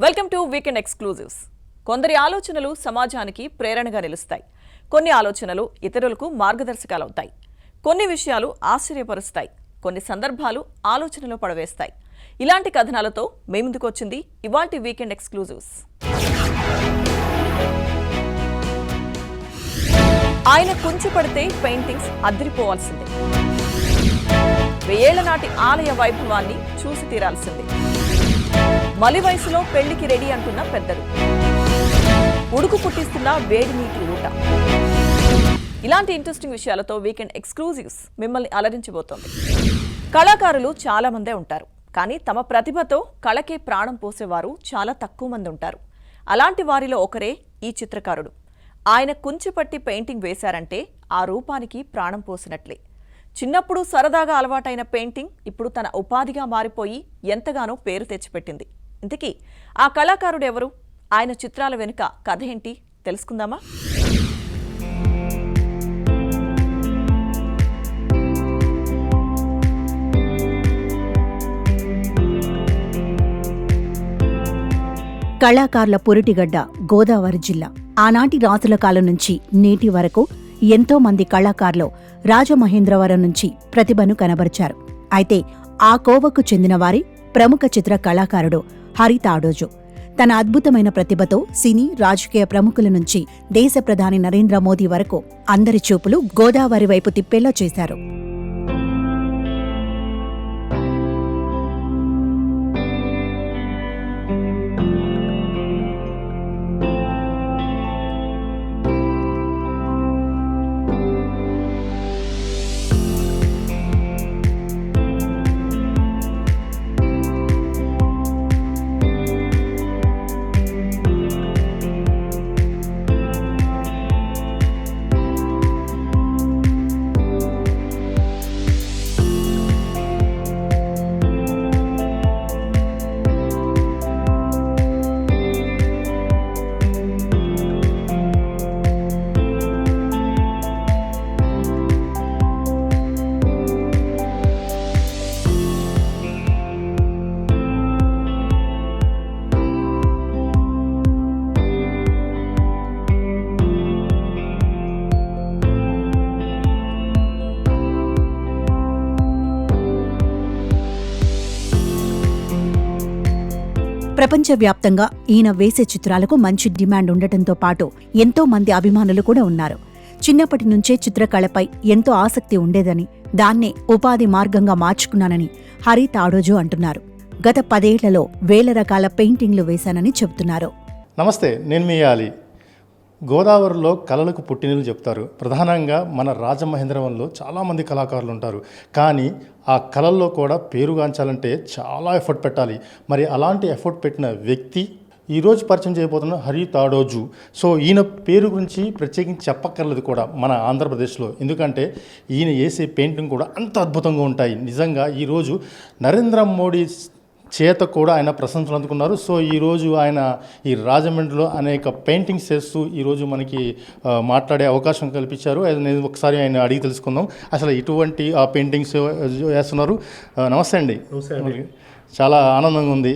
Welcome to weekend exclusives. కొందరి ఆలోచనలు సమాజానికి ప్రేరణగా నిలుస్తాయి. కొన్ని ఆలోచనలు ఇతరులకు మార్గదర్శకాలవుతాయి. కొన్ని విషయాలు ఆశ్చర్యపరుస్తాయి. కొన్ని సందర్భాలు ఆలోచనలో పడవేస్తాయి. ఇలాంటి కథనాలతో మీ ముందుకు వచ్చింది ఇవాల్టి వీకెండ్ ఎక్స్క్లూజివ్స్. ఆయన కుంచుపడితే పెయింటింగ్స్ అదిరిపోవాల్సిందే. 1000 ఏళ్ల నాటి ఆలయ వైభవాన్ని చూసి తీరాల్సిందే. మలి వయసులో పెళ్లికి రెడీ అంటున్న పెద్దలు, ఉడుకు పుట్టిస్తున్న వేడి నీటి ఊట. ఇలాంటి ఇంట్రెస్టింగ్ విషయాలతో వీకెండ్ ఎక్స్క్లూజివ్స్ మిమ్మల్ని అలరించబోతోంది. కళాకారులు చాలా మందే ఉంటారు, కానీ తమ ప్రతిభతో కళకే ప్రాణం పోసేవారు చాలా తక్కువ మంది ఉంటారు. అలాంటి వారిలో ఒకరే ఈ చిత్రకారుడు. ఆయన కుంచిపట్టి పెయింటింగ్ వేశారంటే ఆ రూపానికి ప్రాణం పోసినట్లే. చిన్నప్పుడు సరదాగా అలవాటైన పెయింటింగ్ ఇప్పుడు తన ఉపాధిగా మారిపోయి ఎంతగానో పేరు తెచ్చిపెట్టింది. ఇంతకీ ఆ కళాకారుడు ఎవరు? ఆయన చిత్రాల వెనుక కథ ఏంటి తెలుసుకుందామా? కళాకారుల పురిటిగడ్డ గోదావరి జిల్లా. ఆనాటి రాజుల కాలం నుంచి నేటి వరకు ఎంతో మంది కళాకారులు రాజమహేంద్రవరం నుంచి ప్రతిభను కనబరిచారు. అయితే ఆ కోవకు చెందినవారి ప్రముఖ చిత్ర కళాకారుడు హరి తాడోజు. తన అద్భుతమైన ప్రతిభతో సినీ రాజకీయ ప్రముఖుల నుంచి దేశ ప్రధాని నరేంద్ర మోదీ వరకు అందరి చూపులు గోదావరి వైపు తిప్పేలా చేశారు. ప్రపంచవ్యాప్తంగా ఈయన వేసే చిత్రాలకు మంచి డిమాండ్ ఉండటంతో పాటు ఎంతో మంది అభిమానులు కూడా ఉన్నారు. చిన్నప్పటి నుంచే చిత్రకళపై ఎంతో ఆసక్తి ఉండేదని, దాన్నే ఉపాధి మార్గంగా మార్చుకున్నానని హరి తాడోజు అంటున్నారు. గత 10 ఏళ్లలో 1000 రకాల పెయింటింగ్లు వేశానని చెబుతున్నారు. నమస్తే, నేను మీ ఆలి. గోదావరిలో కళలకు పుట్టినలు చెప్తారు. ప్రధానంగా మన రాజమహేంద్రవరంలో చాలామంది కళాకారులు ఉంటారు. కానీ ఆ కళల్లో కూడా పేరుగాంచాలంటే చాలా ఎఫర్ట్ పెట్టాలి. మరి అలాంటి ఎఫర్ట్ పెట్టిన వ్యక్తి ఈరోజు పరిచయం చేయబోతున్న హరి తాడోజు. సో ఈయన పేరు గురించి ప్రత్యేకించి చెప్పక్కర్లేదు కూడా మన ఆంధ్రప్రదేశ్లో. ఎందుకంటే ఈయన వేసే పెయింటింగ్ కూడా అంత అద్భుతంగా ఉంటాయి. నిజంగా ఈరోజు నరేంద్ర మోడీ చేత కూడా ఆయన ప్రశంసలు అందుకున్నారు. సో ఈరోజు ఆయన ఈ రాజమండ్రిలో అనేక పెయింటింగ్స్ చేస్తూ ఈరోజు మనకి మాట్లాడే అవకాశం కల్పించారు. నేను ఒకసారి ఆయన అడిగి తెలుసుకుందాం, అసలు ఇటువంటి పెయింటింగ్స్ వేస్తున్నారు. నమస్తే అండి. చాలా ఆనందంగా ఉంది.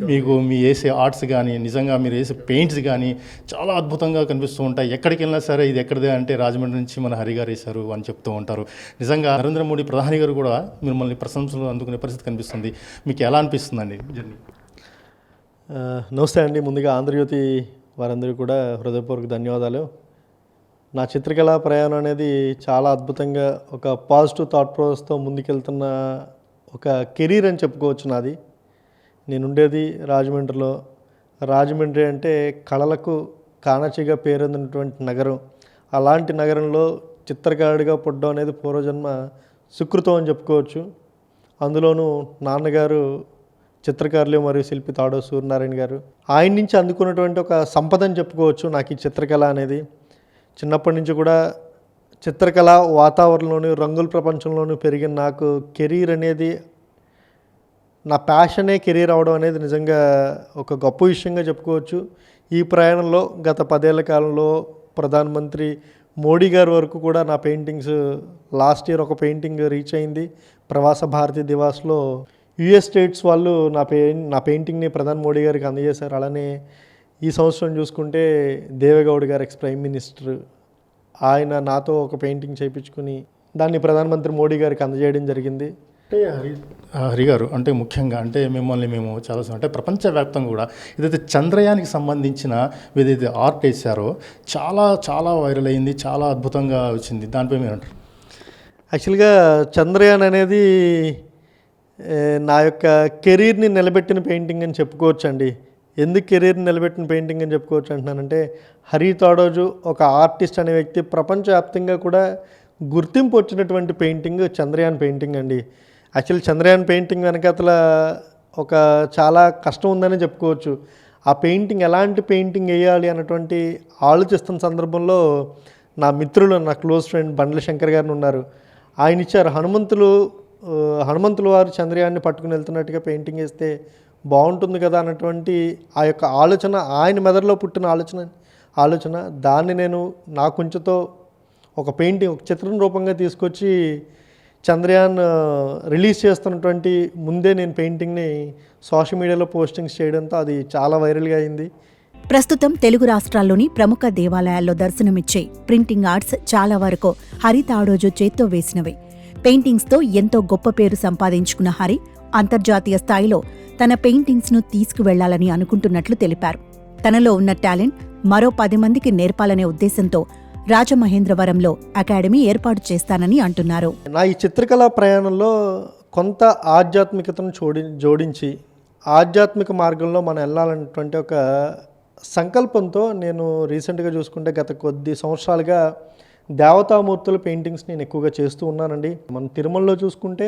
మీకు మీ వేసే ఆర్ట్స్ కానీ, నిజంగా మీరు వేసే పెయింట్స్ కానీ చాలా అద్భుతంగా కనిపిస్తూ ఉంటాయి. ఎక్కడికి వెళ్ళినా సరే ఇది ఎక్కడిదే అంటే రాజమండ్రి నుంచి మన హరి గారు వేశారు అని చెప్తూ ఉంటారు. నిజంగా నరేంద్ర మోడీ ప్రధాని గారు కూడా మిమ్మల్ని ప్రశంసలు అందుకునే పరిస్థితి కనిపిస్తుంది. మీకు ఎలా అనిపిస్తుందండి జర్నీ? నమస్తే అండి. ముందుగా ఆంధ్రజ్యోతి వారందరికీ కూడా హృదయపూర్వక ధన్యవాదాలు. నా చిత్రకళా ప్రయాణం అనేది చాలా అద్భుతంగా ఒక పాజిటివ్ థాట్ ప్రాసెస్తో ముందుకెళ్తున్న ఒక కెరీర్ అని చెప్పుకోవచ్చు నాది. నేనుండేది రాజమండ్రిలో. రాజమండ్రి అంటే కళలకు కాణచిగా పేరొందినటువంటి నగరం. అలాంటి నగరంలో చిత్రకారుడిగా పుట్టడం అనేది పూర్వజన్మ సుకృతం అని చెప్పుకోవచ్చు. అందులోనూ నాన్నగారు చిత్రకారులు మరియు శిల్పి తాడో సూర్యనారాయణ గారు. ఆయన నుంచి అందుకున్నటువంటి ఒక సంపద అని చెప్పుకోవచ్చు నాకు ఈ చిత్రకళ అనేది. చిన్నప్పటి నుంచి కూడా చిత్రకళ వాతావరణంలోని రంగుల ప్రపంచంలోనూ పెరిగిన నాకు కెరీర్ అనేది, నా ప్యాషనే కెరీర్ అవడం అనేది నిజంగా ఒక గొప్ప విషయంగా చెప్పుకోవచ్చు. ఈ ప్రయాణంలో గత 10 ఏళ్ల కాలంలో ప్రధానమంత్రి మోడీ గారి వరకు కూడా నా పెయింటింగ్స్, లాస్ట్ ఇయర్ ఒక పెయింటింగ్ రీచ్ అయింది ప్రవాస భారతీ దివాస్లో. యుఎస్ స్టేట్స్ వాళ్ళు నా పెయింటింగ్ని ప్రధాని మోడీ గారికి అందజేశారు. అలానే ఈ సంవత్సరం చూసుకుంటే దేవేగౌడ గారు ఎక్స్ ప్రైమ్ మినిస్టర్, ఆయన నాతో ఒక పెయింటింగ్ చేయించుకుని దాన్ని ప్రధానమంత్రి మోడీ గారికి అందజేయడం జరిగింది. అంటే హరి గారు, అంటే ముఖ్యంగా అంటే మేము చాలా అంటే ప్రపంచవ్యాప్తంగా కూడా ఏదైతే చంద్రయానికి సంబంధించిన ఏదైతే ఆర్ట్ వేసారో చాలా చాలా వైరల్ అయింది, చాలా అద్భుతంగా వచ్చింది. దానిపై మీరు అంటారు? యాక్చువల్గా చంద్రయాన్ అనేది నా యొక్క కెరీర్ని నిలబెట్టిన పెయింటింగ్ అని చెప్పుకోవచ్చు అండి. ఎందుకు కెరీర్ని నిలబెట్టిన పెయింటింగ్ అని చెప్పుకోవచ్చు అంటున్నానంటే, హరి తాడోజు ఒక ఆర్టిస్ట్ అనే వ్యక్తి ప్రపంచవ్యాప్తంగా కూడా గుర్తింపు వచ్చినటువంటి పెయింటింగ్ చంద్రయాన్ పెయింటింగ్ అండి. యాక్చువల్లీ చంద్రయాన్ పెయింటింగ్ వెనకాతల ఒక చాలా కష్టం ఉందని చెప్పుకోవచ్చు. ఆ పెయింటింగ్ ఎలాంటి పెయింటింగ్ వేయాలి అన్నటువంటి ఆలోచిస్తున్న సందర్భంలో నా మిత్రులు, నా క్లోజ్ ఫ్రెండ్ బండ్ల శంకర్ గారిని ఉన్నారు. ఆయన ఇచ్చారు, హనుమంతుల వారు చంద్రయాన్ని పట్టుకుని వెళ్తున్నట్టుగా పెయింటింగ్ వేస్తే బాగుంటుంది కదా అన్నటువంటి ఆ యొక్క ఆలోచన, ఆయన మెదడులో పుట్టిన ఆలోచన దాన్ని నేను నా కొంచెంతో ఒక పెయింటింగ్, ఒక చిత్రం రూపంగా తీసుకొచ్చి చంద్రయాన్ రిలీజ్ చేస్తున్నటువంటి ముందే నేను పెయింటింగ్ని సోషల్ మీడియాలో పోస్టింగ్స్ చేయడంతో అది చాలా వైరల్గా అయింది. ప్రస్తుతం తెలుగు రాష్ట్రాల్లోని ప్రముఖ దేవాలయాల్లో దర్శనమిచ్చే ప్రింటింగ్ ఆర్ట్స్ చాలా వరకు హరి తాడోజు చేత్తో వేసినవే. పెయింటింగ్స్తో ఎంతో గొప్ప పేరు సంపాదించుకున్న హరి అంతర్జాతీయ స్థాయిలో తన పెయింటింగ్స్ను తీసుకువెళ్లాలని అనుకుంటున్నట్లు తెలిపారు. తనలో ఉన్న టాలెంట్ మరో 10 మందికి నేర్పాలనే ఉద్దేశంతో రాజమహేంద్రవరంలో అకాడమీ ఏర్పాటు చేస్తానని అంటున్నారు. నా ఈ చిత్రకళా ప్రయాణంలో కొంత ఆధ్యాత్మికతను జోడించి ఆధ్యాత్మిక మార్గంలో మనం వెళ్ళాలన్నటువంటి ఒక సంకల్పంతో నేను రీసెంట్గా చూసుకుంటే గత కొద్ది సంవత్సరాలుగా దేవతామూర్తుల పెయింటింగ్స్ నేను ఎక్కువగా చేస్తూ ఉన్నానండి. మన తిరుమలలో చూసుకుంటే,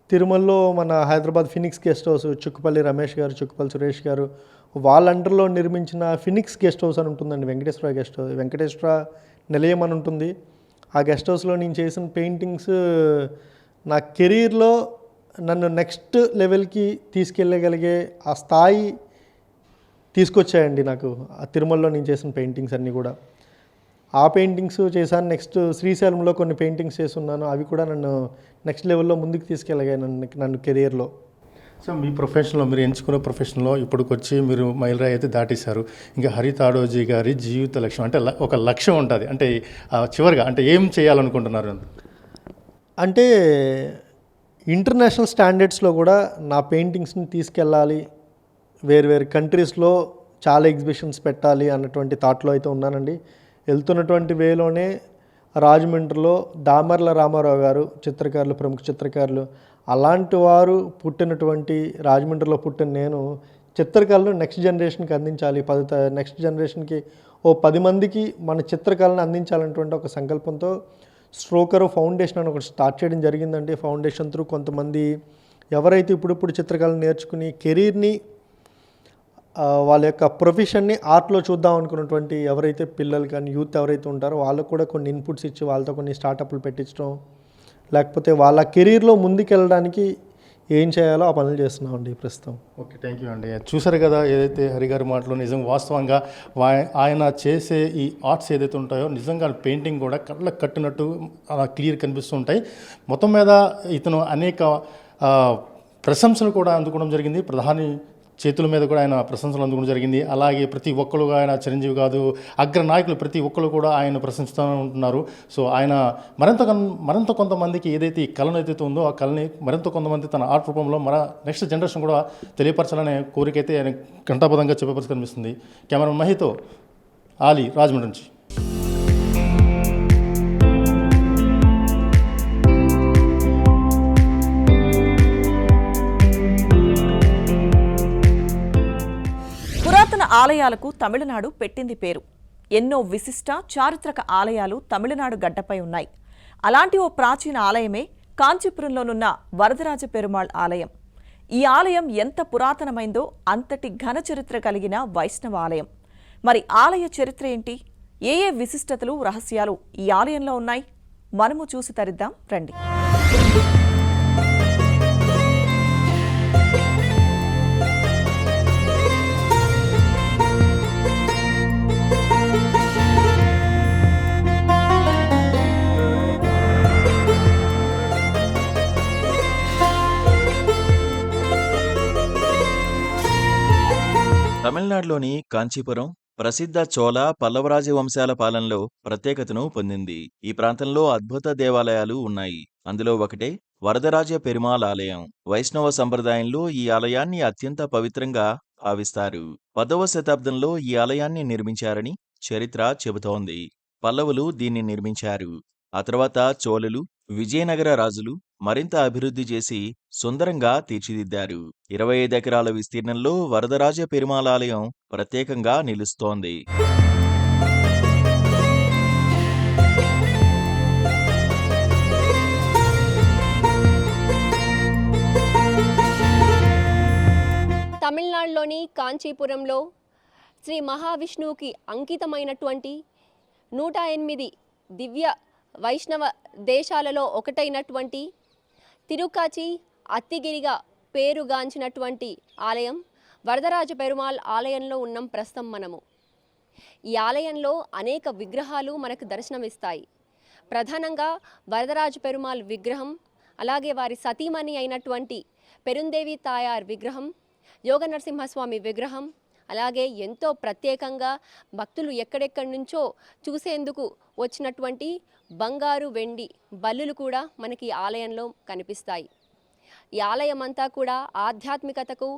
తిరుమలలో మన Hyderabad Phoenix guest house, Chukkupalli Ramesh గారు, చుక్కుపల్లి సురేష్ గారు వాళ్ళ అండర్లో నిర్మించిన ఫినిక్స్ గెస్ట్ హౌస్ అని ఉంటుందండి. వెంకటేశ్వర నిలయం అని ఉంటుంది. ఆ గెస్ట్ హౌస్లో నేను చేసిన పెయింటింగ్స్ నా కెరీర్లో నన్ను నెక్స్ట్ లెవెల్కి తీసుకెళ్ళగలిగే ఆ స్థాయి తీసుకొచ్చాయండి నాకు. ఆ తిరుమలలో నేను చేసిన పెయింటింగ్స్ అన్నీ కూడా. ఆ పెయింటింగ్స్ చేశాను. నెక్స్ట్ శ్రీశైలంలో కొన్ని పెయింటింగ్స్ చేస్తున్నాను. అవి కూడా నన్ను నెక్స్ట్ లెవెల్లో ముందుకు తీసుకెళ్ళగాయి నన్ను కెరియర్లో. సో మీ ప్రొఫెషన్లో, మీరు ఎంచుకున్న ప్రొఫెషన్లో ఇప్పటికొచ్చి మీరు మైలురాయి అయితే దాటేశారు. ఇంకా హరి తాడోజీ గారి జీవిత లక్ష్యం అంటే ఒక లక్ష్యం ఉంటుంది. అంటే చివరిగా అంటే ఏం చేయాలనుకుంటున్నారు? అంటే ఇంటర్నేషనల్ స్టాండర్డ్స్లో కూడా నా పెయింటింగ్స్ని తీసుకెళ్ళాలి, వేరు కంట్రీస్లో చాలా ఎగ్జిబిషన్స్ పెట్టాలి అన్నటువంటి థాట్లో అయితే ఉన్నానండి. వెళ్తున్నటువంటి వేలోనే రాజమండ్రిలో దామర్ల రామారావు గారు చిత్రకారులు, ప్రముఖ చిత్రకారులు, అలాంటి వారు పుట్టినటువంటి రాజమండ్రిలో పుట్టిన నేను చిత్రకళను నెక్స్ట్ జనరేషన్కి అందించాలి, నెక్స్ట్ జనరేషన్కి 10 మందికి మన చిత్రకళను అందించాలన్నటువంటి ఒక సంకల్పంతో స్ట్రోకర్ ఫౌండేషన్ అని ఒకటి స్టార్ట్ చేయడం జరిగిందండి. ఫౌండేషన్ త్రూ కొంతమంది ఎవరైతే ఇప్పుడు చిత్రకళను నేర్చుకుని కెరీర్ని, వాళ్ళ యొక్క ప్రొఫెషన్ని ఆర్ట్లో చూద్దాం అనుకున్నటువంటి ఎవరైతే పిల్లలు కానీ యూత్ ఎవరైతే ఉంటారో వాళ్ళకు కూడా కొన్ని ఇన్పుట్స్ ఇచ్చి వాళ్ళతో కొన్ని స్టార్టప్లు పెట్టించడం, లేకపోతే వాళ్ళ కెరీర్లో ముందుకెళ్ళడానికి ఏం చేయాలో ఆ పనులు చేస్తున్నామండి ప్రస్తుతం. ఓకే, థ్యాంక్ యూ అండి. చూసారు కదా ఏదైతే హరిగారి మాటలో నిజం వాస్తవంగా ఆయన చేసే ఈ ఆర్ట్స్ ఏదైతే ఉంటాయో నిజంగా పెయింటింగ్ కూడా కళ్ళకు కట్టినట్టు అలా క్లియర్ కనిపిస్తూ ఉంటాయి. మొత్తం మీద ఇతను అనేక ప్రశంసలు కూడా అందుకోవడం జరిగింది. ప్రధాని చేతుల మీద కూడా ఆయన ప్రశంసలు అందుకోవడం జరిగింది. అలాగే ప్రతి ఒక్కరు, ఆయన చిరంజీవి కాదు, అగ్ర నాయకులు ప్రతి ఒక్కరు కూడా ఆయన ప్రశంసిస్తూ ఉంటున్నారు. సో ఆయన మరింత కొంతమందికి ఏదైతే ఈ కళను ఏదైతే ఉందో ఆ కళని మరింత కొంతమంది తన ఆర్ట్ రూపంలో నెక్స్ట్ జనరేషన్ కూడా తెలియపరచాలనే కోరిక అయితే ఆయన ఘంటాపదంగా చెప్పపరిచి కనిపిస్తుంది. కెమెరామెన్ మహితో ఆలీ, రాజమండ్రి నుంచి. పురాతన ఆలయాలకు తమిళనాడు పెట్టింది పేరు. ఎన్నో విశిష్ట చారిత్రక ఆలయాలు తమిళనాడు గడ్డపై ఉన్నాయి. అలాంటి ఓ ప్రాచీన ఆలయమే కాంచీపురంలోనున్న వరదరాజ పెరుమాళ్ ఆలయం. ఈ ఆలయం ఎంత పురాతనమైందో అంతటి ఘన చరిత్ర కలిగిన వైష్ణవ ఆలయం. మరి ఆలయ చరిత్ర ఏంటి? ఏ విశిష్టతలు, రహస్యాలు ఈ ఆలయంలో ఉన్నాయి? మనము చూసి తరిద్దాం రండి. తమిళనాడులోని కాంచీపురం ప్రసిద్ధ చోళ పల్లవ రాజవంశాల పాలనలో ప్రత్యేకతను పొందింది. ఈ ప్రాంతంలో అద్భుత దేవాలయాలు ఉన్నాయి. అందులో ఒకటే వరదరాజ పెరుమాళ్ ఆలయం. వైష్ణవ సంప్రదాయంలో ఈ ఆలయాన్ని అత్యంత పవిత్రంగా భావిస్తారు. 10వ శతాబ్దంలో ఈ ఆలయాన్ని నిర్మించారని చరిత్ర చెబుతోంది. పల్లవులు దీన్ని నిర్మించారు. ఆ తర్వాత చోళులు, విజయనగర రాజులు మరింత అభివృద్ధి చేసి సుందరంగా తీర్చిదిద్దారు. 25 ఎకరాల విస్తీర్ణంలో వరదరాజ పెరుమాళ్ ఆలయం ప్రత్యేకంగా నిలుస్తోంది. తమిళనాడులోని కాంచీపురంలో శ్రీ మహావిష్ణువుకి అంకితమైనటువంటి 108 దివ్య వైష్ణవ దేశాలలో ఒకటైనటువంటి తిరుకాచి అత్తిగిరిగా పేరుగాంచినటువంటి ఆలయం వరదరాజ పెరుమాళ్ ఆలయంలో ఉన్నాం ప్రస్తుతం మనము. ఈ ఆలయంలో అనేక విగ్రహాలు మనకు దర్శనమిస్తాయి. ప్రధానంగా వరదరాజ పెరుమాళ్ విగ్రహం, అలాగే వారి సతీమణి అయినటువంటి పెరుందేవి తాయార్ విగ్రహం, యోగ నరసింహస్వామి విగ్రహం, అలాగే ఎంతో ప్రత్యేకంగా భక్తులు ఎక్కడెక్కడి నుంచో చూసేందుకు వచ్చినటువంటి బంగారు వెండి బల్లులు కూడా మనకి ఈ ఆలయంలో కనిపిస్తాయి. ఈ ఆలయం అంతా కూడా ఆధ్యాత్మికతకు,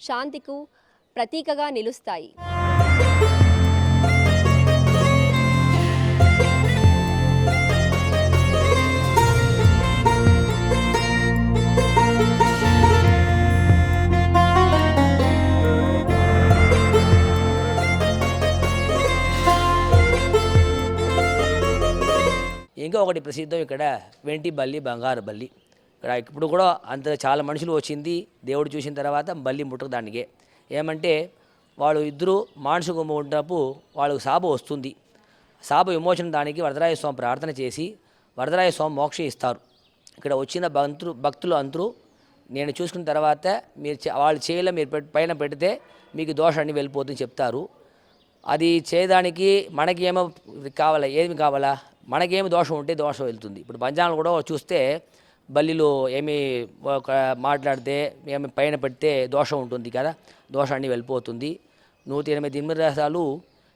శాంతికు ప్రతీకగా నిలుస్తాయి. ఇంకా ఒకటి ప్రసిద్ధం ఇక్కడ వెంటి బల్లి, బంగారు బల్లి. ఇక్కడ ఇప్పుడు కూడా అంత చాలా మనుషులు వచ్చింది దేవుడు చూసిన తర్వాత బల్లి ముట్టకు దానికే. ఏమంటే వాళ్ళు ఇద్దరు మానసిక ఉన్నప్పుడు వాళ్ళకు శాప వస్తుంది. శాప విమోచన దానికి వరదరాజ స్వామి ప్రార్థన చేసి వరదరాజ స్వామి మోక్షం ఇస్తారు. ఇక్కడ వచ్చిన భక్తులు అందరూ నేను చూసుకున్న తర్వాత మీరు వాళ్ళు చేయలే మీరు పైన పెడితే మీకు దోషాన్ని వెళ్ళిపోతుందని చెప్తారు. అది చేయడానికి మనకి ఏమో కావాలా, ఏమి కావాలా, మనకేమి దోషం ఉంటే దోషం వెళ్తుంది. ఇప్పుడు పంచాంగం కూడా చూస్తే బల్లిలో ఏమి మాట్లాడితే ఏమి పైన పెడితే దోషం ఉంటుంది కదా, దోషాన్ని వెళ్ళిపోతుంది. 108 రసాలు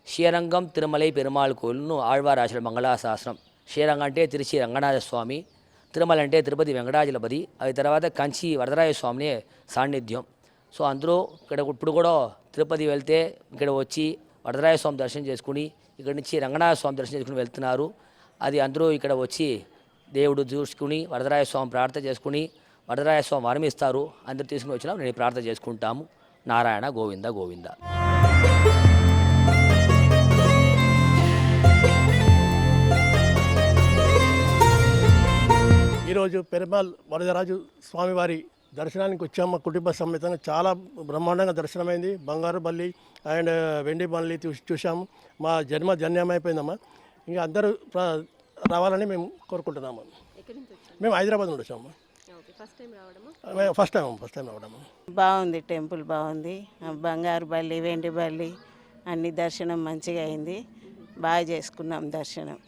శ్రీరంగం తిరుమలై పెరుమాళ్ కోయిల్ను ఆళ్వార్ ఆచరణ మంగళాశాస్త్రం. శ్రీరంగం అంటే తిరుచి రంగనాథ స్వామి, తిరుమల అంటే తిరుపతి వెంకటాచలపతి, అది తర్వాత కంచి వరదరాజ స్వామిని సాన్నిధ్యం. సో అందరూ ఇక్కడ ఇప్పుడు కూడా తిరుపతి వెళ్తే ఇక్కడ వచ్చి వరదరాజ స్వామి దర్శనం చేసుకుని ఇక్కడ నుంచి రంగనాథ స్వామి దర్శనం చేసుకుని వెళ్తున్నారు. అది అందరూ ఇక్కడ వచ్చి దేవుడు చూసుకుని వరదరాజ స్వామి ప్రార్థన చేసుకుని వరదరాజ స్వామి వరం ఇస్తారు. అందరూ తీసుకుని వచ్చినా నేను ప్రార్థన చేసుకుంటాము. నారాయణ గోవింద గోవింద. ఈరోజు పెరుమాళ్ వరదరాజు స్వామివారి దర్శనానికి వచ్చాము. మా కుటుంబ సమేతంగా చాలా బ్రహ్మాండంగా దర్శనమైంది. బంగారు బల్లి అండ్ వెండి బల్లి చూసాము. మా జన్మ ధన్యమైపోయిందమ్మా. ఇంకా అందరూ రావాలని మేము కోరుకుంటున్నాము. మేము హైదరాబాద్ నుండి వచ్చాము. ఫస్ట్ టైం రావడము. బాగుంది, టెంపుల్ బాగుంది. బంగారు బల్లి, వెండి బల్లి అన్ని దర్శనం మంచిగా అయింది. బాగా చేసుకున్నాం దర్శనం.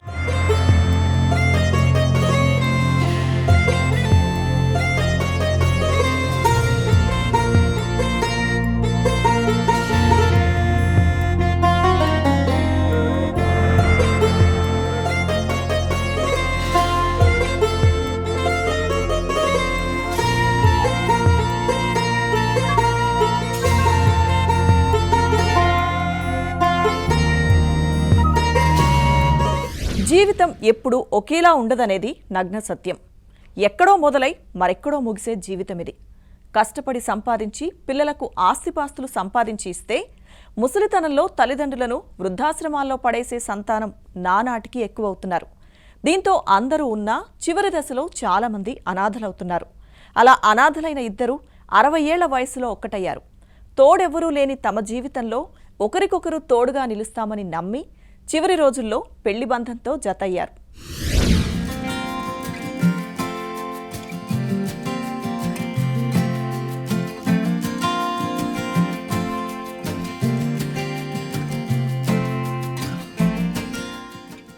జీవితం ఎప్పుడూ ఒకేలా ఉండదనేది నగ్న సత్యం. ఎక్కడో మొదలై మరెక్కడో ముగిసే జీవితం ఇది. కష్టపడి సంపాదించి పిల్లలకు ఆస్తిపాస్తులు సంపాదించి ఇస్తే ముసలితనంలో తల్లిదండ్రులను వృద్ధాశ్రమాల్లో పడేసే సంతానం నానాటికి ఎక్కువవుతున్నారు. దీంతో అందరూ ఉన్నా చివరి దశలో చాలామంది అనాథలవుతున్నారు. అలా అనాథలైన ఇద్దరు 60 ఏళ్ల వయసులో ఒక్కటయ్యారు. తోడెవ్వరూ లేని తమ జీవితంలో ఒకరికొకరు తోడుగా నిలుస్తామని నమ్మి చివరి రోజుల్లో పెళ్లి బంధంతో జతయ్యారు.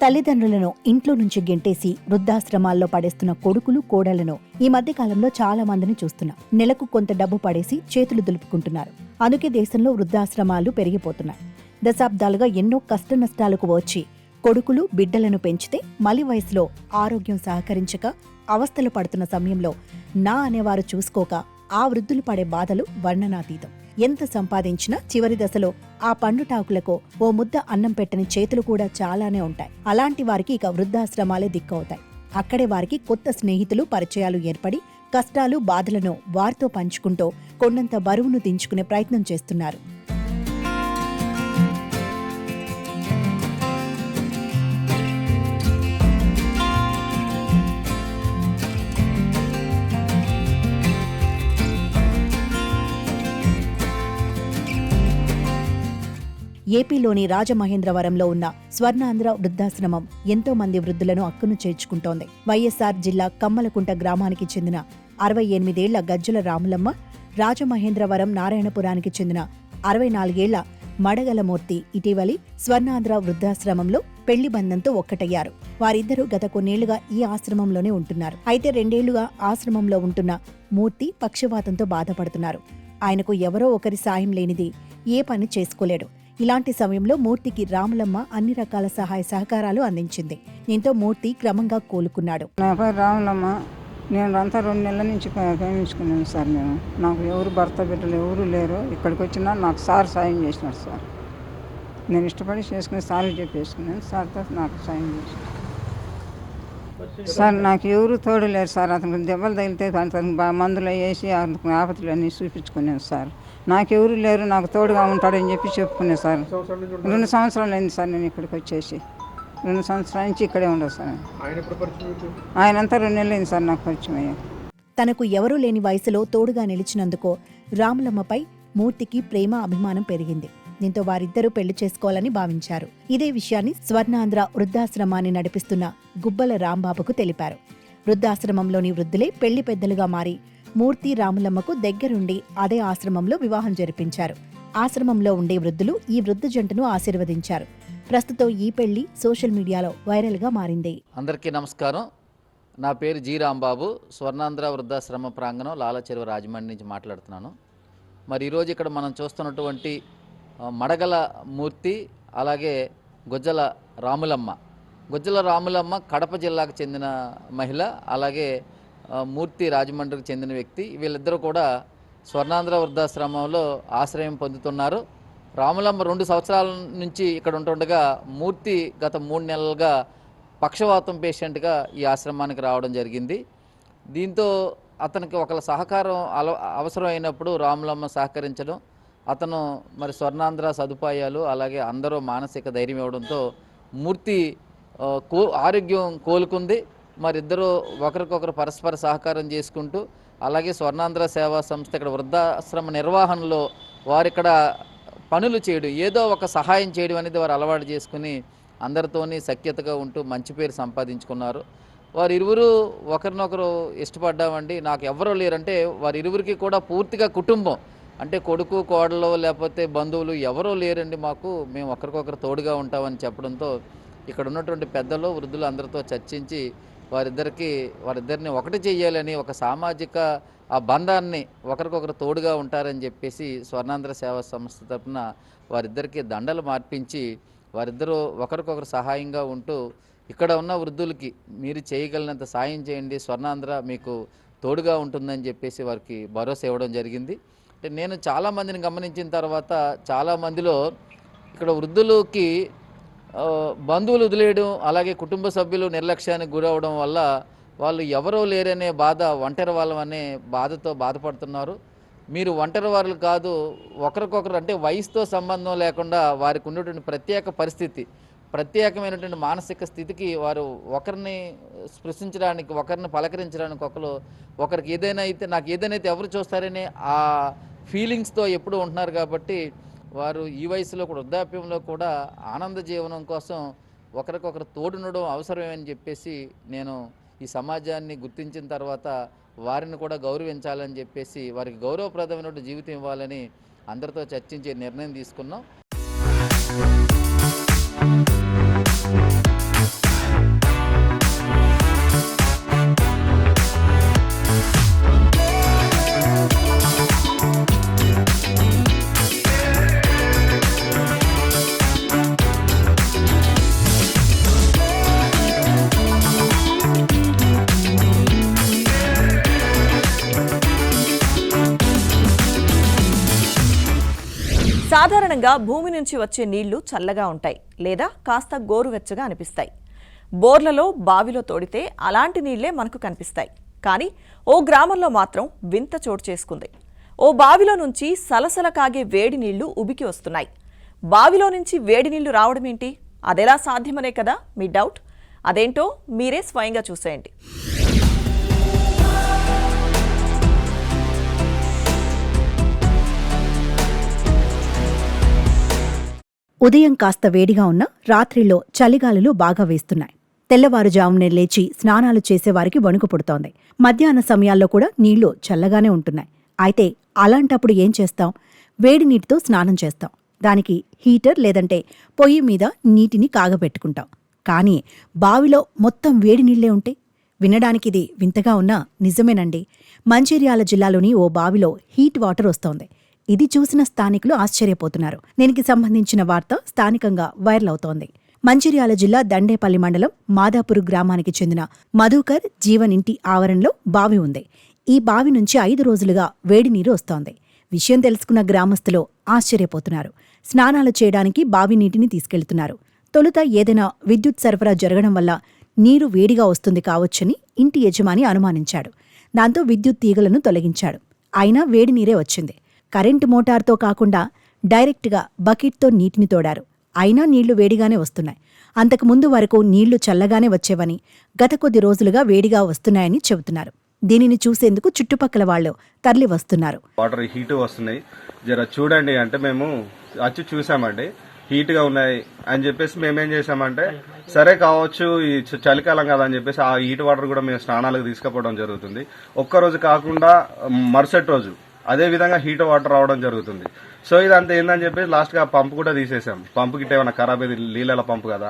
తల్లిదండ్రులను ఇంట్లో నుంచి గెంటేసి వృద్ధాశ్రమాల్లో పడేస్తున్న కొడుకులు కోడళ్లను ఈ మధ్య కాలంలో చాలా మందిని చూస్తున్నాం. నెలకు కొంత డబ్బు పడేసి చేతులు దులుపుకుంటున్నారు. అందుకే దేశంలో వృద్ధాశ్రమాలు పెరిగిపోతున్నాయి. దశాబ్దాలుగా ఎన్నో కష్టనష్టాలకు వచ్చి కొడుకులు బిడ్డలను పెంచితే మలి వయసులో ఆరోగ్యం సహకరించక అవస్థలు పడుతున్న సమయంలో నా అనేవారు చూసుకోక ఆ వృద్ధులు పడే బాధలు వర్ణనాతీతం. ఎంత సంపాదించినా చివరి దశలో ఆ పండుటాకులకు ఓ ముద్ద అన్నం పెట్టని చేతులు కూడా చాలానే ఉంటాయి. అలాంటి వారికి ఇక వృద్ధాశ్రమాలే దిక్కవుతాయి. అక్కడే వారికి కొత్త స్నేహితులు పరిచయాలు ఏర్పడి కష్టాలు బాధలను వారితో పంచుకుంటూ కొండంత బరువును దించుకునే ప్రయత్నం చేస్తున్నారు. ఏపీలోని రాజమహేంద్రవరంలో ఉన్న స్వర్ణాంధ్ర వృద్ధాశ్రమం ఎంతో మంది వృద్ధులను అక్కును చేర్చుకుంటోంది. వైఎస్ఆర్ జిల్లా కమ్మలకుంట గ్రామానికి చెందిన 68 ఏళ్ల గజ్జల రాములమ్మ, రాజమహేంద్రవరం నారాయణపురానికి చెందిన 64 ఏళ్ల మడగలమూర్తి ఇటీవలి స్వర్ణాంధ్ర వృద్ధాశ్రమంలో పెళ్లి బంధంతో ఒక్కటయ్యారు. వారిద్దరూ గత కొన్నేళ్లుగా ఈ ఆశ్రమంలోనే ఉంటున్నారు. అయితే 2 ఏళ్లుగా ఆశ్రమంలో ఉంటున్న మూర్తి పక్షవాతంతో బాధపడుతున్నారు. ఆయనకు ఎవరో ఒకరి సాయం లేనిది ఏ పని చేసుకోలేడు. ఇలాంటి సమయంలో మూర్తికి రాములమ్మ అన్ని రకాల సహాయ సహకారాలు అందించింది. దీంతో మూర్తి క్రమంగా కోలుకున్నాడు. నా పేరు రాములమ్మ. నేను అంతా 2 నెలల నుంచి ప్రేమించుకున్నాను సార్. నాకు ఎవరు భర్త బిడ్డలు ఎవరు లేరు. ఇక్కడికి వచ్చినా నాకు సార్ సాయం చేసినాడు సార్. నేను ఇష్టపడి చేసుకుని సార్లు చెప్పేసుకున్నాను. సార్తో నాకు సాయం చేసినాడు సార్. నాకు ఎవరు తోడు లేరు సార్. అతనికి దెబ్బలు తగిలితే అతనికి మందులు వేసి అతనికి ఆపత్తులు అన్నీ చూపించుకున్నాను సార్. నాకెవరు లేరు, నాకు తోడుగా ఉంటాడని చెప్పి చెప్పుకున్నాను సార్. 2 సంవత్సరాలు అయింది సార్ నేను ఇక్కడికి వచ్చేసి. 2 సంవత్సరాల నుంచి ఇక్కడే ఉండదు సార్. ఆయన అంతా 2 నెలలు అయింది సార్ నాకు పరిచయం అయ్యా. తనకు ఎవరూ లేని వయసులో తోడుగా నిలిచినందుకు రాములమ్మపై మూర్తికి ప్రేమ అభిమానం పెరిగింది. దీంతో వారిద్దరూ పెళ్లి చేసుకోవాలని భావించారు. ఇదే విషయాన్ని స్వర్ణాంధ్ర వృద్ధాశ్రమాన్ని నడిపిస్తున్న గుబ్బల రాంబాబుకు తెలిపారు. వృద్ధాశ్రమంలోని వృద్ధులే పెళ్లి పెద్దలుగా మారి మూర్తి రాములమ్మకు దగ్గరుండి అదే ఆశ్రమంలో వివాహం జరిపించారు. ఆశ్రమంలో ఉండే వృద్ధులు ఈ వృద్ధ జంటను ఆశీర్వదించారు. ప్రస్తుతం ఈ పెళ్లి సోషల్ మీడియాలో వైరల్గా మారింది. అందరికీ నమస్కారం. నా పేరు జి రాంబాబు. స్వర్ణాంధ్ర వృద్ధాశ్రమ ప్రాంగణం లాలచెరువు రాజమండ్రి నుంచి మాట్లాడుతున్నాను. మరి ఈరోజు ఇక్కడ మనం చూస్తున్నటువంటి మడగల మూర్తి అలాగే గుజ్జల రాములమ్మ. గుజ్జల రాములమ్మ కడప జిల్లాకు చెందిన మహిళ, అలాగే మూర్తి రాజమండ్రికి చెందిన వ్యక్తి. వీళ్ళిద్దరూ కూడా స్వర్ణాంధ్ర వృద్ధాశ్రమంలో ఆశ్రయం పొందుతున్నారు. రాములమ్మ 2 సంవత్సరాల నుంచి ఇక్కడ ఉంటుండగా మూర్తి గత 3 నెలలుగా పక్షవాతం పేషెంట్గా ఈ ఆశ్రమానికి రావడం జరిగింది. దీంతో అతనికి ఒకళ్ళ సహకారం అవసరం అయినప్పుడు రాములమ్మ సహకరించడం, అతను మరి స్వర్ణాంధ్ర సదుపాయాలు అలాగే అందరూ మానసిక ధైర్యం ఇవ్వడంతో మూర్తి ఆరోగ్యం కోలుకుంది. మరిద్దరూ ఒకరికొకరు పరస్పర సహకారం చేసుకుంటూ, అలాగే స్వర్ణాంధ్ర సేవా సంస్థ ఇక్కడ వృద్ధాశ్రమ నిర్వహణలో వారిక్కడ పనులు చేయడం, ఏదో ఒక సహాయం చేయడం అనేది వారు అలవాటు చేసుకుని అందరితోని సఖ్యతగా ఉంటూ మంచి పేరు సంపాదించుకున్నారు. వారిరువురు ఒకరినొకరు ఇష్టపడ్డామండి. నాకు ఎవరూ లేరంటే వారిరువురికి కూడా పూర్తిగా కుటుంబం అంటే కొడుకు కోడలు లేకపోతే బంధువులు ఎవరూ లేరండి మాకు, మేము ఒకరికొకరు తోడుగా ఉంటామని చెప్పడంతో ఇక్కడ ఉన్నటువంటి పెద్దలు వృద్ధులు అందరితో చర్చించి వారిద్దరిని ఒకటి చేయాలని, ఒక సామాజిక ఆ బంధాన్ని ఒకరికొకరు తోడుగా ఉంటారని చెప్పేసి స్వర్ణాంధ్ర సేవా సంస్థ తరఫున వారిద్దరికీ దండలు మార్పించి వారిద్దరూ ఒకరికొకరు సహాయంగా ఉంటూ ఇక్కడ ఉన్న వృద్ధులకి మీరు చేయగలిగినంత సాయం చేయండి, స్వర్ణాంధ్ర మీకు తోడుగా ఉంటుందని చెప్పేసి వారికి భరోసా ఇవ్వడం జరిగింది. అంటే నేను చాలామందిని గమనించిన తర్వాత చాలామందిలో ఇక్కడ వృద్ధులకి బంధువులు వదిలేయడం అలాగే కుటుంబ సభ్యులు నిర్లక్ష్యానికి గురవడం వల్ల వాళ్ళు ఎవరో లేరనే బాధ, ఒంటరి వాళ్ళమనే బాధతో బాధపడుతున్నారు. మీరు ఒంటరి వాళ్ళు కాదు, ఒకరికొకరు అంటే వయసుతో సంబంధం లేకుండా వారికి ఉన్నటువంటి ప్రత్యేక పరిస్థితి, ప్రత్యేకమైనటువంటి మానసిక స్థితికి వారు ఒకరిని స్పృశించడానికి, ఒకరిని పలకరించడానికి, ఒకరికి ఏదైనా అయితే నాకు ఏదైనా అయితే ఎవరు చూస్తారనే ఆ ఫీలింగ్స్తో ఎప్పుడూ ఉంటున్నారు. కాబట్టి వారు ఈ వయసులో కూడా వృద్ధాప్యంలో కూడా ఆనంద జీవనం కోసం ఒకరికొకరు తోడునడం అవసరమని చెప్పేసి నేను ఈ సమాజాన్ని గుర్తించిన తర్వాత వారిని కూడా గౌరవించాలని చెప్పేసి వారికి గౌరవప్రదమైన జీవితం ఇవ్వాలని అందరితో చర్చించే నిర్ణయం తీసుకున్నాం. సాధారణంగా భూమి నుంచి వచ్చే నీళ్లు చల్లగా ఉంటాయి లేదా కాస్త గోరువెచ్చగా అనిపిస్తాయి. బోర్లలో బావిలో తోడితే అలాంటి నీళ్లే మనకు కనిపిస్తాయి. కానీ ఓ గ్రామంలో మాత్రం వింత చోటు చేసుకుంది. ఓ బావిలో నుంచి సలసల కాగే వేడి నీళ్లు ఉబికి వస్తున్నాయి. బావిలో నుంచి వేడి నీళ్లు రావడం ఏంటి? అదెలా సాధ్యమనే కదా మీ డౌట్. అదేంటో మీరే స్వయంగా చూసేయండి. ఉదయం కాస్త వేడిగా ఉన్న రాత్రిలో చలిగాలులు బాగా వేస్తున్నాయి. తెల్లవారుజామునే లేచి స్నానాలు చేసేవారికి వణుకు పుడుతోంది. మధ్యాహ్న సమయాల్లో కూడా నీళ్లు చల్లగానే ఉంటున్నాయి. అయితే అలాంటప్పుడు ఏం చేస్తాం? వేడి నీటితో స్నానం చేస్తాం. దానికి హీటర్ లేదంటే పొయ్యి మీద నీటిని కాగబెట్టుకుంటాం. కానీ బావిలో మొత్తం వేడి నీళ్లే ఉంటే? వినడానికి ఇది వింతగా ఉన్నా నిజమేనండి. మంచిర్యాల జిల్లాలోని ఓ బావిలో హీట్ వాటర్ వస్తోంది. ఇది చూసిన స్థానికులు ఆశ్చర్యపోతున్నారు. దీనికి సంబంధించిన వార్త స్థానికంగా వైరల్ అవుతోంది. మంచిర్యాల జిల్లా దండేపల్లి మండలం మాదాపూర్ గ్రామానికి చెందిన మధుకర్ జీవన్ ఇంటి ఆవరణలో బావి ఉంది. ఈ బావి నుంచి 5 రోజులుగా వేడి నీరు వస్తోంది. విషయం తెలుసుకున్న గ్రామస్తులు ఆశ్చర్యపోతున్నారు. స్నానాలు చేయడానికి బావి నీటిని తీసుకెళ్తున్నారు. తొలుత ఏదైనా విద్యుత్ సరఫరా జరగడం వల్ల నీరు వేడిగా వస్తుంది కావచ్చని ఇంటి యజమాని అనుమానించాడు. దాంతో విద్యుత్ తీగలను తొలగించాడు. అయినా వేడి నీరే వచ్చింది. కరెంటు మోటార్తో కాకుండా డైరెక్ట్గా బకెట్తో నీటిని తోడారు. అయినా నీళ్లు వేడిగానే వస్తున్నాయి. అంతకుముందు వరకు నీళ్లు చల్లగానే వచ్చేవని, గత కొద్ది రోజులుగా వేడిగా వస్తున్నాయని చెబుతున్నారు. దీనిని చూసేందుకు చుట్టుపక్కల వాళ్ళు తరలి వస్తున్నారు. వాటర్ హీట్ వస్తున్నాయి, జర చూడండి అంటే మేము వచ్చి చూసామండి. హీట్ గా ఉన్నాయి అని చెప్పేసి మేమేం చేసామంటే, సరే కావచ్చు ఈ చలికాలం కదా అని చెప్పేసి ఆ హీట్ వాటర్ కూడా మేము స్నానాలకు తీసుకుపోవడం జరుగుతుంది. ఒక్కరోజు కాకుండా మరుసటి రోజు అదే విధంగా హీట్ వాటర్ రావడం జరుగుతుంది. సో ఇదంతా ఏందని చెప్పేసి లాస్ట్ గా పంపు కూడా తీసేసాం. పంపు గిట్ట ఏమైనా ఖరాబ్ అయింది, నీళ్ళ పంపు కదా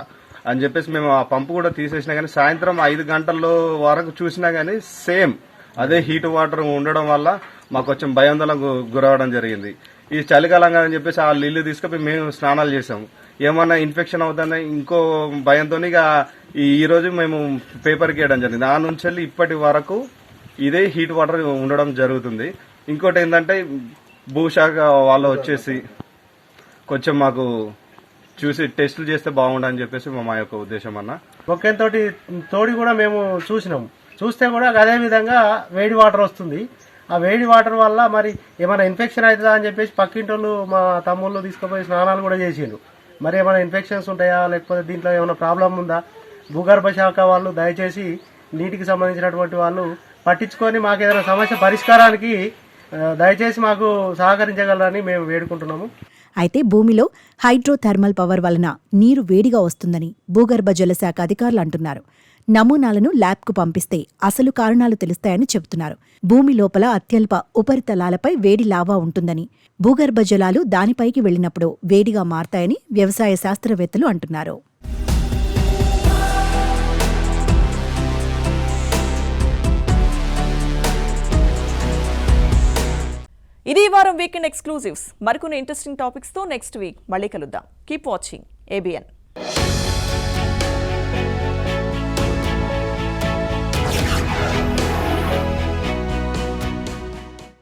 అని చెప్పేసి మేము ఆ పంపు కూడా తీసేసినా కానీ సాయంత్రం 5 గంటల వరకు చూసినా కానీ సేమ్ అదే హీట్ వాటర్ ఉండడం వల్ల మాకు కొంచెం భయాందోళనకు గురవడం జరిగింది. ఈ చలికాలం కదా అని చెప్పేసి ఆ నీళ్లు తీసుకుపోయి మేము స్నానాలు చేసాము. ఏమన్నా ఇన్ఫెక్షన్ అవుతుందని ఇంకో భయంతో ఈ రోజు మేము పేపర్కి వేయడం జరిగింది. ఆ నుంచి ఇప్పటి వరకు ఇదే హీట్ వాటర్ ఉండడం జరుగుతుంది. ఇంకోటి ఏంటంటే భూశాఖ వాళ్ళు వచ్చేసి కొంచెం మాకు చూసి టెస్టులు చేస్తే బాగుండని చెప్పేసి మా యొక్క ఉద్దేశం అన్న. బొక్కెంతో తోడి కూడా మేము చూస్తే కూడా అదే విధంగా వేడి వాటర్ వస్తుంది. ఆ వేడి వాటర్ వల్ల మరి ఏమైనా ఇన్ఫెక్షన్ అవుతుందా అని చెప్పేసి పక్కింటోళ్ళు మా తమ్ముళ్ళు తీసుకుపోయి స్నానాలు కూడా చేసిండు. మరి ఏమైనా ఇన్ఫెక్షన్స్ ఉంటాయా లేకపోతే దీంట్లో ఏమైనా ప్రాబ్లం ఉందా? భూగర్భ శాఖ వాళ్ళు దయచేసి నీటికి సంబంధించినటువంటి వాళ్ళు పట్టించుకొని మాకు ఏదైనా సమస్య పరిష్కారానికి దయచేసి మాకు సహకరించగలరని మేము వేడుకుంటున్నాము. అయితే భూమిలో హైడ్రోథర్మల్ పవర్ వలన నీరు వేడిగా వస్తుందని భూగర్భ జలశాఖ అధికారులు అంటున్నారు. నమూనాలను ల్యాబ్కు పంపిస్తే అసలు కారణాలు తెలుస్తాయని చెబుతున్నారు. భూమి లోపల అత్యల్ప ఉపరితలాలపై వేడి లావా ఉంటుందని, భూగర్భ జలాలు దానిపైకి వెళ్లినప్పుడు వేడిగా మారతాయని వ్యవసాయ శాస్త్రవేత్తలు అంటున్నారు. ఇది ఈ వారం వీకెండ్ ఎక్స్క్లూజివ్స్. మరికొన్ని ఇంట్రెస్టింగ్ టాపిక్స్తో నెక్స్ట్ వీక్ మళ్ళీ కలుద్దాం. Keep watching ABN.